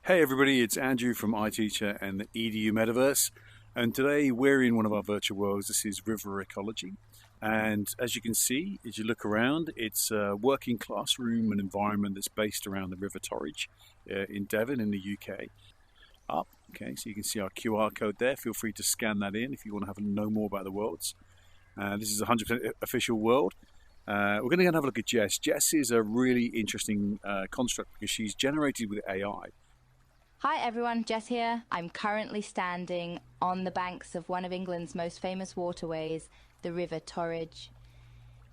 Hey everybody, it's Andrew from iTeacher and the Edumetaverse, and today we're in one of our virtual worlds. This is river ecology, and as you can see, as you look around, it's a working classroom and environment that's based around the River Torridge in Devon in the UK. Okay, so you can see our QR code there. Feel free to scan that in if you want to know more about the worlds. This is a 100% official world. We're going to go and have a look at Jess. Jess is a really interesting construct because she's generated with AI. Hi everyone, Jess here. I'm currently standing on the banks of one of England's most famous waterways, the River Torridge.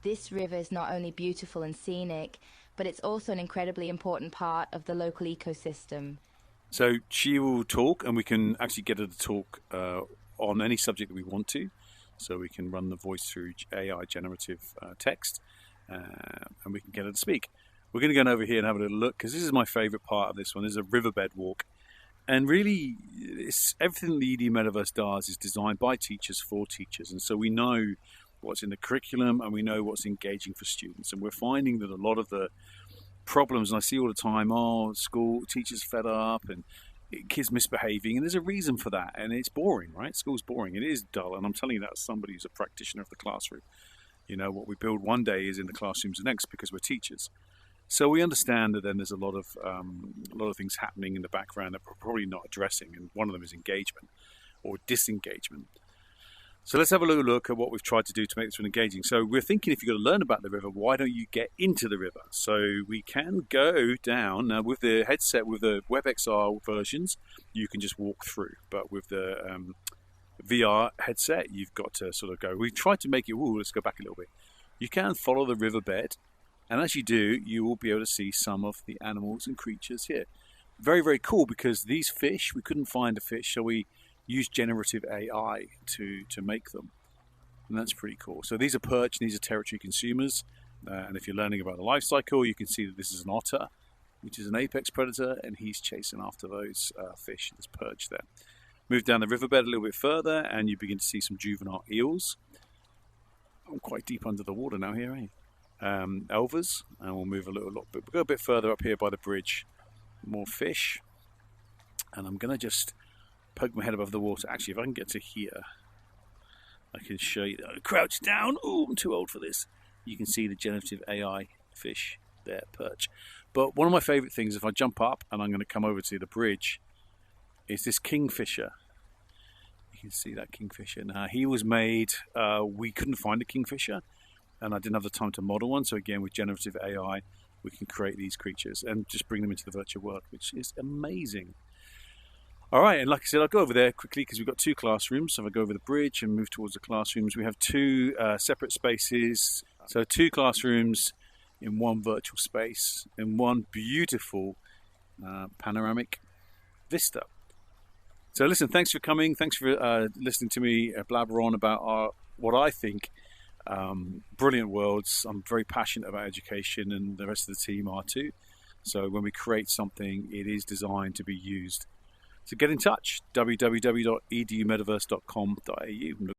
This river is not only beautiful and scenic, but it's also an incredibly important part of the local ecosystem. So she will talk, and we can actually get her to talk on any subject that we want to. So we can run the voice through AI generative text, and we can get her to speak. We're going to go over here and have a little look, because this is my favourite part of this one. This is a riverbed walk. And really, everything the Edumetaverse does is designed by teachers for teachers. And so we know what's in the curriculum and we know what's engaging for students. And we're finding that a lot of the problems, and I see all the time, school teachers fed up and kids misbehaving. And there's a reason for that. And it's boring, right? School's boring. It is dull. And I'm telling you that as somebody who's a practitioner of the classroom. You know, what we build one day is in the classrooms the next, because we're teachers. So we understand that then there's a lot of things happening in the background that we're probably not addressing, and one of them is engagement or disengagement. So let's have a little look at what we've tried to do to make this one engaging. So we're thinking, if you're going to learn about the river, why don't you get into the river? So we can go down now with the headset, with the WebXR versions, you can just walk through, but with the VR headset, you've got to sort of go. We tried to make it. Let's go back a little bit. You can follow the riverbed. And as you do, you will be able to see some of the animals and creatures here. Very, very cool, because these fish, we couldn't find a fish, so we used generative AI to make them. And that's pretty cool. So these are perch, and these are territory consumers. And if you're learning about the life cycle, you can see that this is an otter, which is an apex predator, and he's chasing after those fish, this perch there. Move down the riverbed a little bit further, and you begin to see some juvenile eels. I'm quite deep under the water now here, eh? Elvers, and we'll move a little bit. We'll go a bit further up here by the bridge. More fish, and I'm going to just poke my head above the water. Actually, if I can get to here, I can show you. Crouch down. Oh, I'm too old for this. You can see the generative AI fish there, perch. But one of my favourite things, if I jump up and I'm going to come over to the bridge, is this kingfisher. You can see that kingfisher. Now, he was made. We couldn't find a kingfisher, and I didn't have the time to model one. So again, with generative AI, we can create these creatures and just bring them into the virtual world, which is amazing. All right, and like I said, I'll go over there quickly because we've got two classrooms. So if I go over the bridge and move towards the classrooms, we have two separate spaces. So two classrooms in one virtual space, in one beautiful panoramic vista. So listen, thanks for coming. Thanks for listening to me blabber on about what I think brilliant worlds. I'm very passionate about education, and the rest of the team are too. So when we create something, it is designed to be used. So get in touch, www.edumetaverse.com.au.